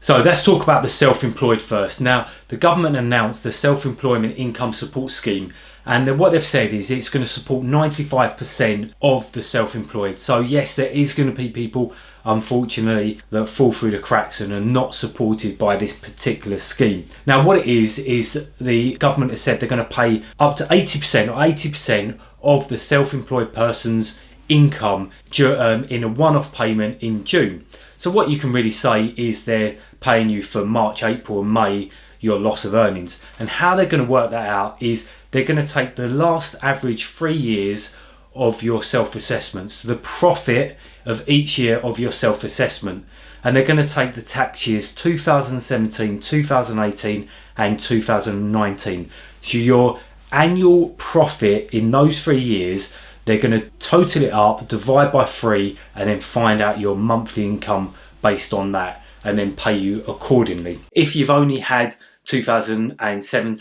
So let's talk about the self-employed first. Now, the government announced the Self-Employment Income Support Scheme, and then what they've said is it's going to support 95% of the self-employed. So yes, there is going to be people, unfortunately, that fall through the cracks and are not supported by this particular scheme. Now, what it is the government has said they're going to pay up to 80% or 80% of the self-employed person's income in a one-off payment in June. So what you can really say is they're paying you for March, April and May your loss of earnings. And how they're going to work that out is they're going to take the last average 3 years of your self-assessments, the profit of each year of your self-assessment, and they're going to take the tax years 2017, 2018 and 2019. So your annual profit in those 3 years, they're going to total it up, divide by 3 and then find out your monthly income based on that and then pay you accordingly. If you've only had 2018,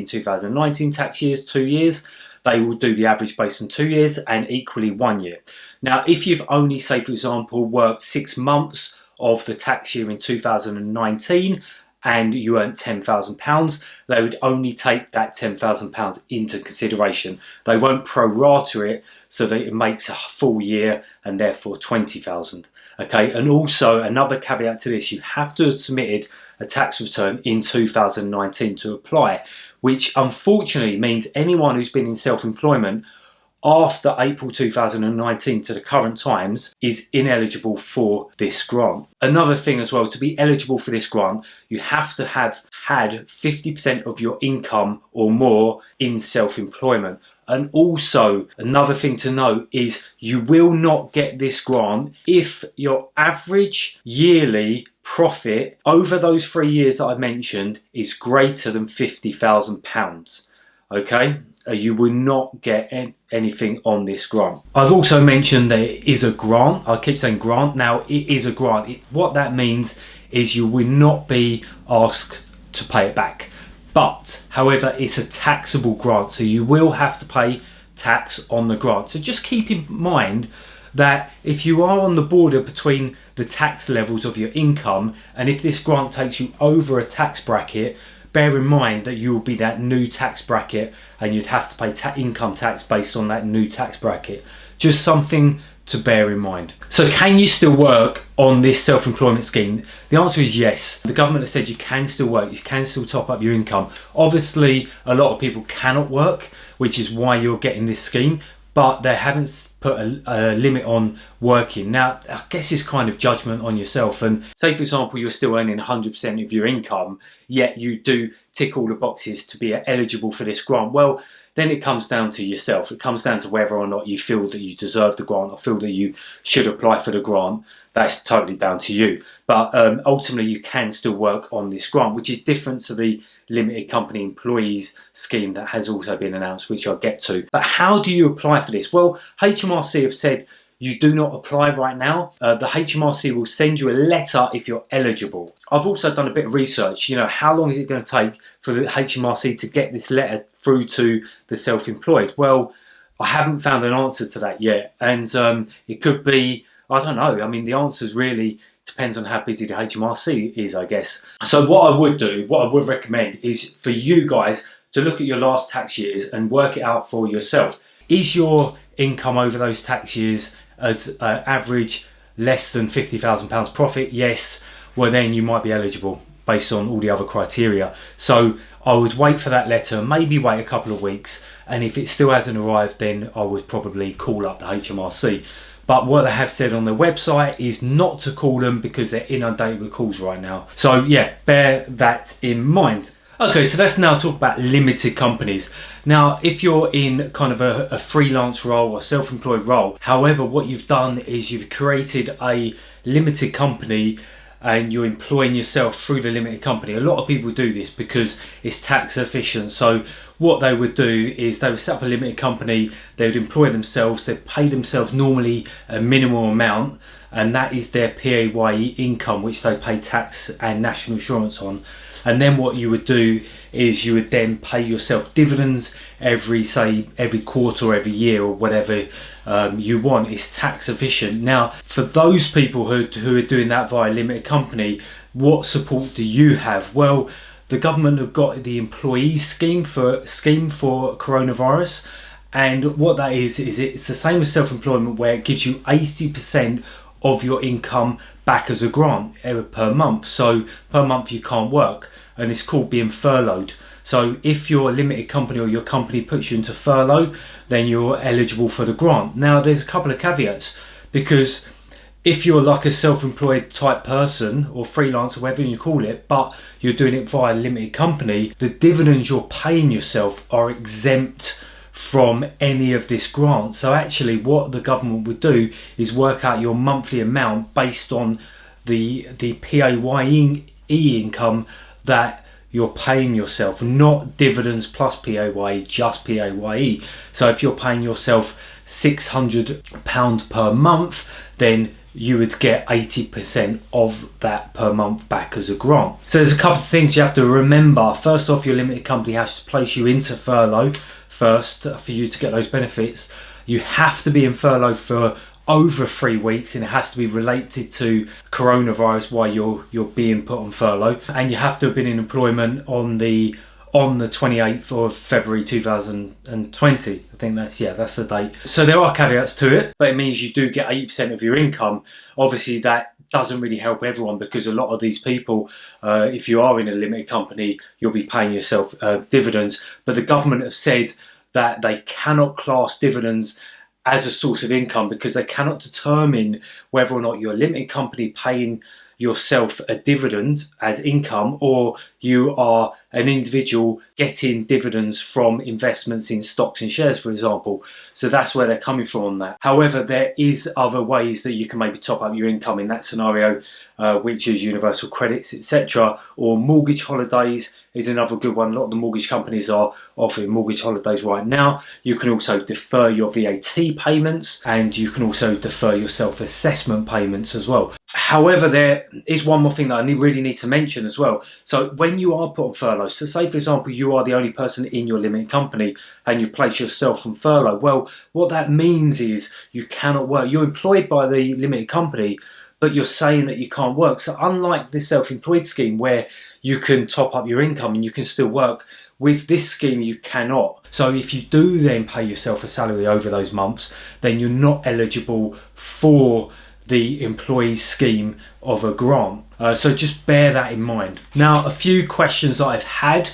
2019 tax years, 2 years, they will do the average based on 2 years and equally 1 year. Now, if you've only, say for example, worked 6 months of the tax year in 2019 and you earned £10,000, they would only take that £10,000 into consideration. They won't pro-rata it so that it makes a full year and therefore 20,000. Okay, and also another caveat to this, you have to have submitted a tax return in 2019 to apply, which unfortunately means anyone who's been in self-employment after April 2019 to the current times is ineligible for this grant. Another thing as well, to be eligible for this grant, you have to have had 50% of your income or more in self-employment. And also another thing to note is you will not get this grant if your average yearly profit over those 3 years that I mentioned is greater than £50,000. Okay? You will not get anything on this grant. I've also mentioned that it is a grant. I keep saying grant. Now, it is a grant. What that means is you will not be asked to pay it back. But, however, it's a taxable grant, so you will have to pay tax on the grant. So just keep in mind that if you are on the border between the tax levels of your income, and if this grant takes you over a tax bracket, bear in mind that you will be that new tax bracket and you'd have to pay income tax based on that new tax bracket. Just something to bear in mind. So can you still work on this self-employment scheme? The answer is yes. The government has said you can still work, you can still top up your income. Obviously, a lot of people cannot work, which is why you're getting this scheme, but they haven't put a limit on working. Now, I guess it's kind of judgment on yourself. And say, for example, you're still earning 100% of your income, yet you do tick all the boxes to be eligible for this grant. Well, then it comes down to yourself. It comes down to whether or not you feel that you deserve the grant or feel that you should apply for the grant. That's totally down to you. But ultimately, you can still work on this grant, which is different to the limited company employees scheme that has also been announced, which I'll get to. But how do you apply for this? Well, HMRC have said you do not apply right now. The HMRC will send you a letter if you're eligible. I've also done a bit of research. You know, how long is it going to take for the HMRC to get this letter through to the self-employed? Well, I haven't found an answer to that yet. And it could be, I don't know. I mean, the answers really depends on how busy the HMRC is, I guess. So what I would recommend is for you guys to look at your last tax years and work it out for yourself. Is your income over those tax years as average less than £50,000 profit? Yes. Well, then you might be eligible based on all the other criteria. So I would wait for that letter, maybe wait a couple of weeks, and if it still hasn't arrived, then I would probably call up the HMRC. But what they have said on their website is not to call them because they're inundated with calls right now. So yeah, bear that in mind. Okay, so let's now talk about limited companies. Now, if you're in kind of a freelance role or self-employed role, however, what you've done is you've created a limited company and you're employing yourself through the limited company. A lot of people do this because it's tax efficient. So what they would do is they would set up a limited company, they would employ themselves, they'd pay themselves normally a minimal amount, and that is their PAYE income, which they pay tax and national insurance on. And then what you would do is you would then pay yourself dividends every quarter or every year or whatever you want. It's tax efficient. Now, for those people who are doing that via limited company, what support do you have? Well, the government have got the employee scheme for coronavirus. And what that is it's the same as self-employment, where it gives you 80% of your income back as a grant per month. So per month you can't work, and it's called being furloughed. So if you're a limited company or your company puts you into furlough, then you're eligible for the grant. Now there's a couple of caveats, because if you're like a self-employed type person or freelance or whatever you call it, but you're doing it via a limited company, the dividends you're paying yourself are exempt from any of this grant. So actually what the government would do is work out your monthly amount based on the PAYE income that you're paying yourself, not dividends plus PAYE, just PAYE. So if you're paying yourself £600 per month, then you would get 80% of that per month back as a grant. So there's a couple of things you have to remember. First off, your limited company has to place you into furlough first for you to get those benefits. You have to be in furlough for over 3 weeks, and it has to be related to coronavirus while you're being put on furlough, and you have to have been in employment on the 28th of February 2020. I think that's the date. So there are caveats to it, but it means you do get 80% of your income. Obviously that doesn't really help everyone, because a lot of these people, if you are in a limited company, you'll be paying yourself dividends, but the government have said that they cannot class dividends as a source of income, because they cannot determine whether or not you're a limited company paying yourself a dividend as income, or you are an individual getting dividends from investments in stocks and shares, for example. So that's where they're coming from on that. However, there is other ways that you can maybe top up your income in that scenario, which is universal credits, etc., or mortgage holidays is another good one. A lot of the mortgage companies are offering mortgage holidays right now. You can also defer your VAT payments, and you can also defer your self-assessment payments as well. However, there is one more thing that I really need to mention as well. So when you are put on furlough, so say for example you are the only person in your limited company and you place yourself on furlough, well, what that means is you cannot work. You're employed by the limited company, but you're saying that you can't work. So unlike the self-employed scheme where you can top up your income and you can still work, with this scheme you cannot. So if you do then pay yourself a salary over those months, then you're not eligible for the employee scheme of a grant. So just bear that in mind. Now, a few questions that I've had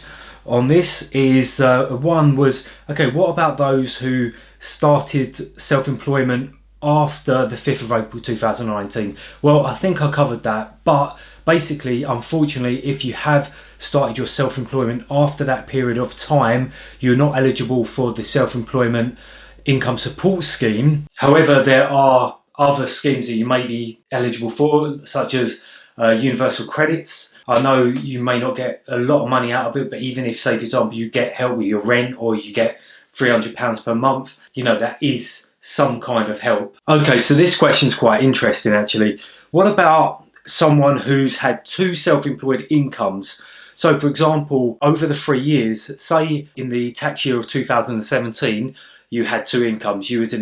on this is, one was, okay, what about those who started self-employment after the 5th of April 2019? Well, I think I covered that, but basically, unfortunately, if you have started your self-employment after that period of time, you're not eligible for the self-employment income support scheme. However, there are other schemes that you may be eligible for, such as universal credits. I know you may not get a lot of money out of it, but even if, say for example, you get help with your rent, or you get £300 per month, you know, that is some kind of help. Okay, so this question's quite interesting actually. What about someone who's had 2 self-employed incomes? So for example, over the 3 years, say in the tax year of 2017, you had 2 incomes. You was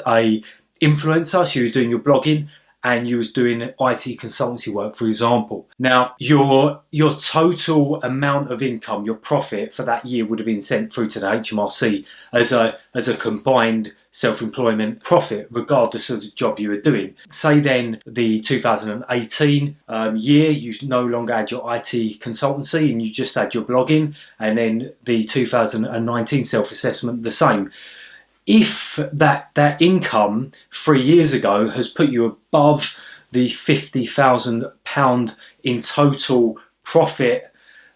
a influencer, so you were doing your blogging, and you was doing IT consultancy work, for example. Now, your total amount of income, your profit for that year, would have been sent through to the HMRC as a combined self-employment profit, regardless of the job you were doing. Say then the 2018 year, you no longer had your IT consultancy and you just had your blogging, and then the 2019 self-assessment the same. If that income 3 years ago has put you above the £50,000 in total profit,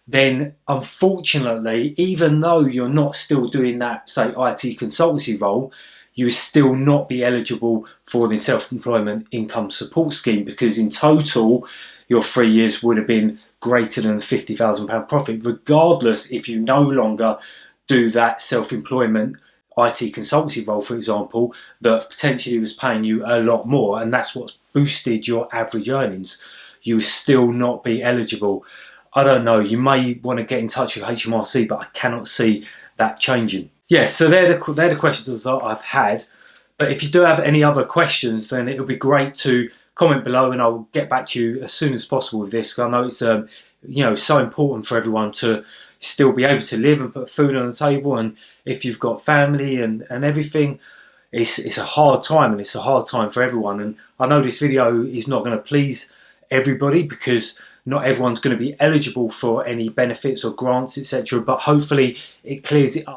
then unfortunately, even though you're not still doing that, say, IT consultancy role, you will still not be eligible for the self-employment income support scheme, because in total, your 3 years would have been greater than the £50,000 profit, regardless if you no longer do that self-employment IT consultancy role, for example, that potentially was paying you a lot more, and that's what's boosted your average earnings, you will still not be eligible. I don't know, you may want to get in touch with HMRC, but I cannot see that changing. Yeah, so they're the questions that I've had. But if you do have any other questions, then it would be great to comment below, and I'll get back to you as soon as possible with this. I know it's so important for everyone to still be able to live and put food on the table, and if you've got family and everything, it's a hard time, and it's a hard time for everyone. And I know this video is not going to please everybody, because not everyone's going to be eligible for any benefits or grants, etc., but hopefully it clears it up.